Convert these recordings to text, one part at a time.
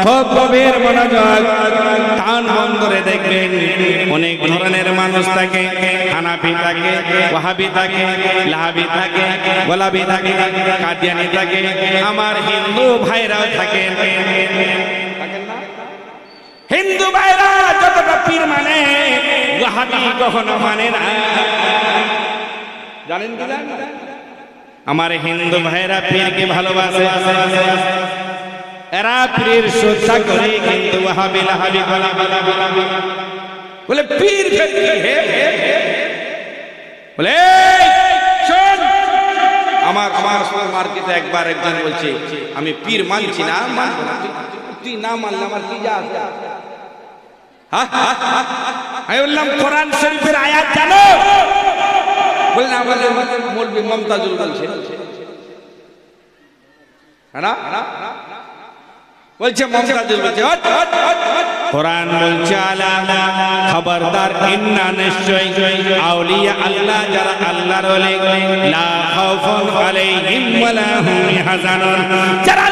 খুব গভীর মনোযোগ, কান বন্ধ করে দেখবেন। অনেক ধরনের মানুষ থাকে, হানাফি থাকে, ওয়াহাবি থাকে, লাহাবি থাকে, গোলাবি থাকে, কাদিয়ানি থাকে, আমার হিন্দু ভাইরাও থাকে। হিন্দু ভাইরা যতটা পীর মানে, ওয়াহাবি কখনো মানে না। জানেন কি জানেন? আমার হিন্দু ভাইরা পীরকে ভালোবাসে, এরা পীরের শ্রদ্ধা করে, কিন্তু ওয়াহাবি লাহাবি বলে পীর বলে শোন, আমার মার্কেটে একবার একজন বলছে আমি পীর মানছি না, মানবো না। তুই না মানলে আমার কি যা আছে? আমি বললাম কোরআন শরীফের আয়াত জানো? বললেন আমাদের মৌলভী মমতাজুল বলছে না, বলছে মমতাজুল বলছে কোরআন বলছে আলা খবরদার, ইন্না নিশ্চয় আউলিয়া আল্লাহ যারা আল্লাহর ওলি, লা খাউফুন আলাইহিম ওয়ালা হুম ইয়াহজানুন, যারা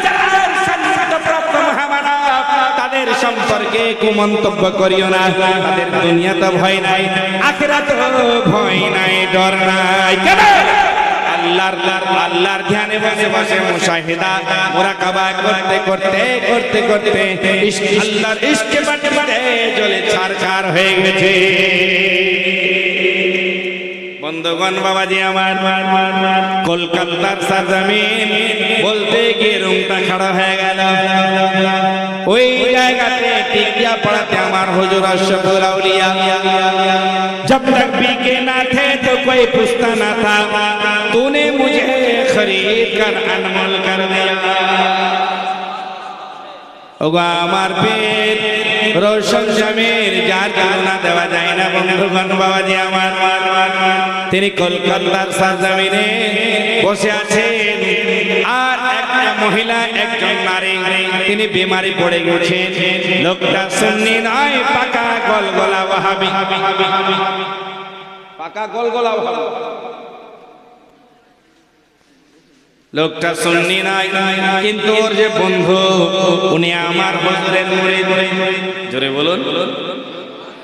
শান্তিপ্রাপ্ত মহামানব তাদের সম্পর্কে কুমন্তব্য করিও না। তাদের দুনিয়াতে ভয় নাই, আখিরাতে ভয় নাই, ডর নাই। কেন? আল্লাহর ধ্যানে বসে বসে মুশাহিদা মুরাকাবা করতে করতে করতে করতে আল্লাহর ইশকে বাটে বাটে জ্বলে ছারখার হয়ে গেছে। বন্ধুগণ, বাবাজি আমার, কলকাতার সরজমিন বলতে গিয়ে রুমটা খাড়া হয়ে গেল। ওই জায়গাতে টিকিয়া পড়াতে আমার হুজুর আশরাফুল আউলিয়া, जब तक बिके ना थे तो कोई पूछता ना था, तूने मुझे खरीद कर अनमोल कर दिया। ওগো আমার পীর রোশন জমির, যার তুলনা দেওয়া যায় না। বন্ধুগণ, বাবাজি আমার, তিনি কলকাতার সরজমিনে বসে আছেন, আর একটা মহিলা, একজন নারী, তিনি বিমারি পড়ে গেছেন। লোকটা সুন্নি নয়, পাকা গলগলা ওয়াহাবি, পাকা গলগলা ওয়াহাবি। লোকটা সুন্নি নয়, কিন্তু ওর যে বন্ধু, উনি আমার হুজুরের মুরিদ। জোরে বলুন।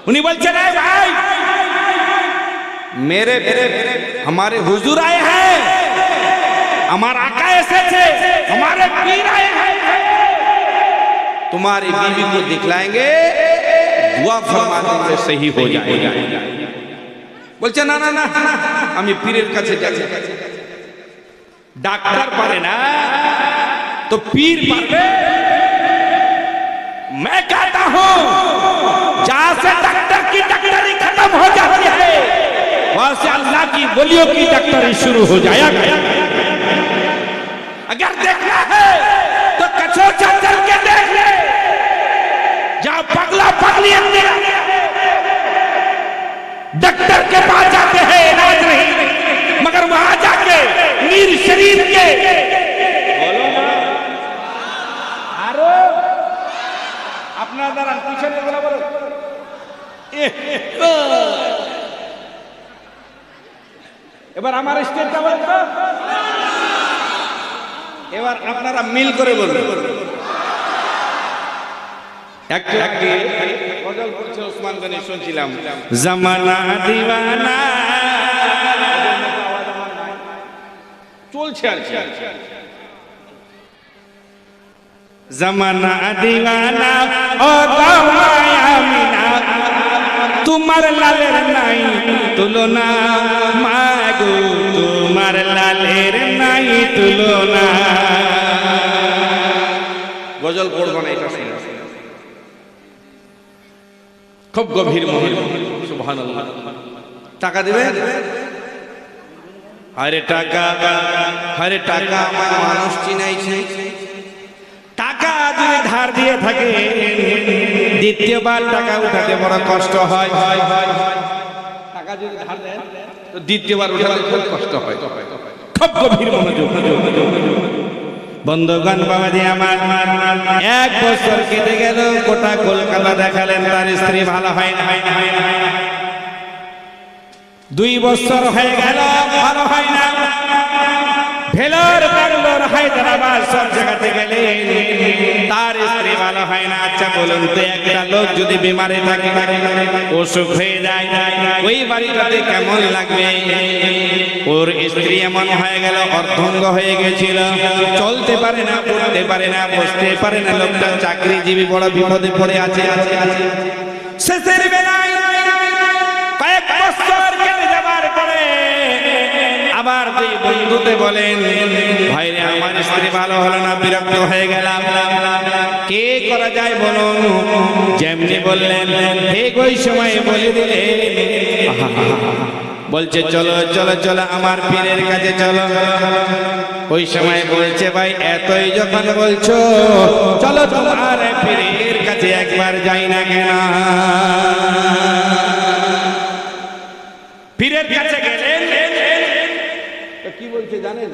উনি বলছেন রে ভাই, मेरे हमारे हुजूर आए हैं, हमारा आका एसेছে, हमारे पीर आए हैं, तुम्हारी बीवी को दिखलाएंगे, दुआ फरमा देंगे, सही हो जाएगा। বলছে না না না, আমি পীরের কাছে যাচ্ছি। डॉक्टर पारे ना तो पीर पारे। मैं कहता हूं जहां से डॉक्टर की डॉक्टरी खत्म हो जाती है, वहां से अल्लाह की वलियों की डॉक्टरी शुरू हो जाया। अगर देखना है तो कचौचा चल के देख ले, जहां पगला पगली डॉक्टर के पास जाते हैं इलाज नहीं, मगर वहां जाके मीर शरीफ के बोलो ना आरो अपना द्वारा पीछे नहीं बोला, बोलो এবার আমার স্টেটটা বলেন তো, এবার আপনারা মিল করে বলুন। একটু আগে গজল পড়ছে ওসমান গনি শুনছিলাম, জামানা দিওয়ানা চলছে আর কি। জামানা দিওয়ানা ও মায়া মিনা, তোমার লালের নাই তুলনা, মাগো তোমার লালের নাই তুলনা। গজল পড়বো না, এটা শুনে খুব গভীর মনে। সুবহানাল্লাহ। টাকা দেবে? আরে টাকা, আরে টাকা আমার মানুষ চিনাইছে। টাকা যদি ধার দিয়ে থাকে, দ্বিতীয়বার টাকা উঠাতে বড় কষ্ট হয়। টাকা যদি ধার দেন তো দ্বিতীয়বার উঠাতে খুব কষ্ট হয়। খুব গভীর মনোযোগ। বন্ধুগণ, বাবাজি আমার, 1 বছর কেটে গেল, গোটা কলকাতা দেখালেন, তার স্ত্রী ভালো হয় না। 2 বছর হয়ে গেল, ভালো হয় না। ভেলোর, ব্যাঙ্গালোর, হায়দ্রাবাদ সব জায়গাতে গেলেন, তার স্ত্রী ভালো হয় না। আচ্ছা বলুন তো, একটা লোক যদি বিমারে থাকে, অসুখ হয়ে যায়, ওই বাড়িটাতে কেমন লাগবে? ওর স্ত্রী এমন হয়ে গেল, অর্ধঙ্গ হয়ে গেছিল, চলতে পারে না, উঠতে পারে না, বসতে পারে না। লোকটা চাকরিজীবী, বড় বিপদে পড়ে আছে। শেষের বেলায় কয়েক বছর কেটে যাবার পরে আবার দুই বন্ধুতে বলেন, ভাই রে, আমার স্ত্রী ভালো হলো না, বিরক্ত হয়ে গেলাম, কে করা যায় বলুন? যেমনি বললেন ঠিক ওই সময় বলে দিলে, বলছে চলো চলো চলো আমার পীরের কাছে চলো। ওই সময় বলছে, ভাই এতই যখন বলছো, চলো তোমার পীরের কাছে একবার যাই না কেন? পীরের কাছে গেলেন, কি বলছে জানেন?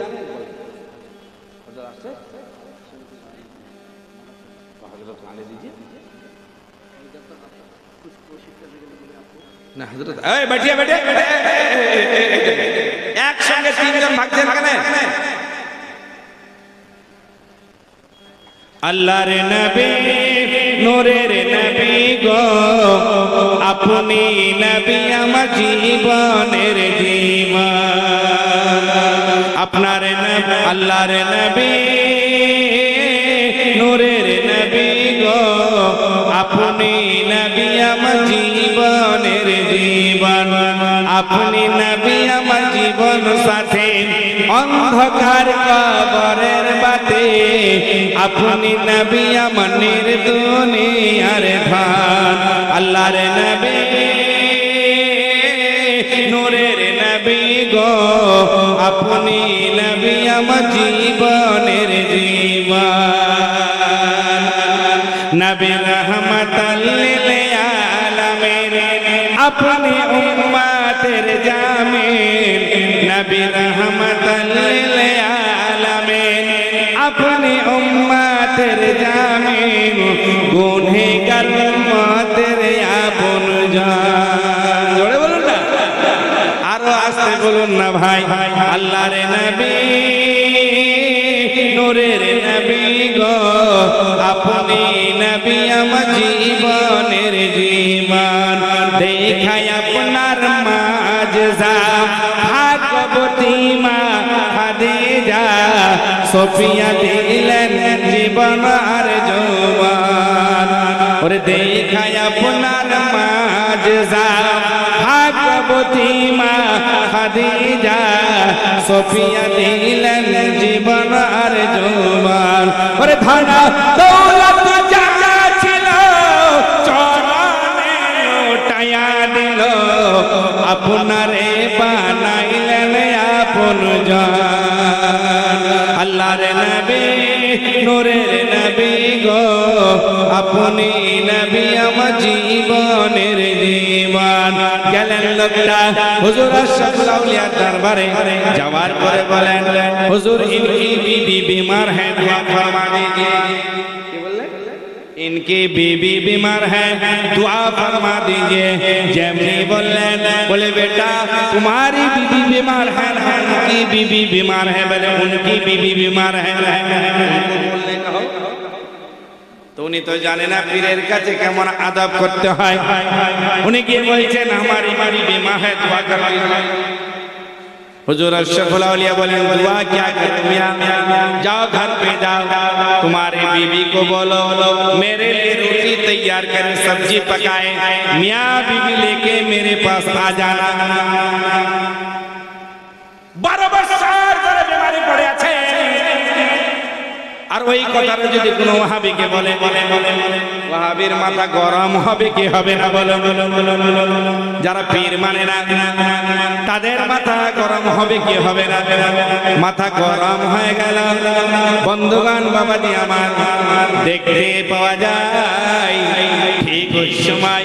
না হযরত, এই बैठिए बैठिए, একসঙ্গে তিনজন ভাগছেন কেন? আল্লাহর নবী, নূরের নবী গো, আপনি নবী আমার জীবনের জীবন। আপনার নবী, আল্লাহর নবী, নূরের নবী গো, আপনি নবী আমার জীবনের জীবন। আপনি নবী আমার জীবন সাথী, অন্ধকার কবরের বাতে আপনি নবী আমার দুনিয়ার ধান। আল্লাহর নবী, নূরের নবী গো, আপনি নবী আমার জীবনের জীবন। নবী রহমাতাল লিল আলামিন, আপনি উম্মতের জামিন। নবী রহমাতাল লিল আলামিন, আপনি উম্মতের জামিন। গুনহগার উম্মতের আপনজন। জোরে বলুন না, আরো আস্তে বলুন না ভাই। আল্লাহর নবী, নূরের নবী গো, আপনি নবী আমার জীবনের জীবন। দেখাই আপনার মাজজা, ভাগবতী মা খাদিজা, সোফিয়া দিলেন জীবন আর যৌবন। ওরে দেখাই আপনার মাজজা, ভাগবতী মা খাদিজা, সোফিয়া দিলেন জীবন আর যৌবন। ওরে ধন দৌলত যা ছিল চরণে লুটাইয়া দিল, আপনারে বানাইলেন আপনজন। আল্লাহর নবী, নূরের নবী গো, আপনি নবী আমার জীবনের জীবন। গেলেন লোকটা হুজুর আশরাফুল আউলিয়া দরবারে, যাওয়ার পরে বলেন, হুজুর ইনকি बीबी बीमार है, दुआ फरमा दीजिए। इनकी बीबी बीमार है, दुआ फरमा दीजिए। जैमनी बोले बेटा तुम्हारी बीबी बीमार है, उनकी बीबी बीमार है। बोले उनकी बीबी बीमार है। তো উনি তো জানে না পীরের কাছে কেমন আদব করতে হয়। উনি গিয়ে বলছেন हमारी बीबी बीमार है, दुआ कर दीजिए। हुजूर अशरफुल औलिया बोले दुआ क्या करूं मियां? जाओ घर पे जाओ, तुम्हारे बीबी को बोलो मेरे लिए रोटी तैयार करे, सब्जी पकाए, मियां बीबी लेके मेरे पास आ जाना। 12 বছর ধরে বিমারি পড়ে আছে। আর ওই কথাটা যদি কোনো ওয়াহাবিকে বলে, ওয়াহাবির মাথা গরম হবে কি হবে না? বলো। যারা পীর মানে না তাদের মাথা গরম হবে কি হবে না? মাথা গরম হয়ে গেল। বন্ধুগণ, বাবাজি আমার, দেখতে পাওয়া যায় ঠিক ওই সময়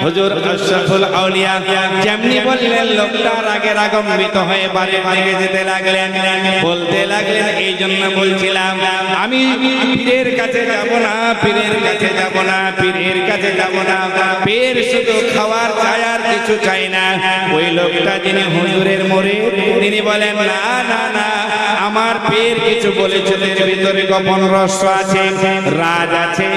হুজুর আশরাফুল আউলিয়া যেমনি বললেন, লোকটা রাগে রাগান্বিত হয়ে বাড়ির দিকে যেতে লাগলেন। বলতে লাগলেন, এই জন্য বলছিলাম আমি পীরের কাছে যাব না, পীরের কাছে যাব না, পীরের কাছে যাব না। পীর শুধু খাওয়ার চাই, আর কিছু চাই না। ওই লোকটা যিনি হুজুরের মুরিদ, তিনি বলেন না না না, আমার পীর কিছু বলেছে, এর ভিতরে গোপন রহস্য আছে, রাজ আছে।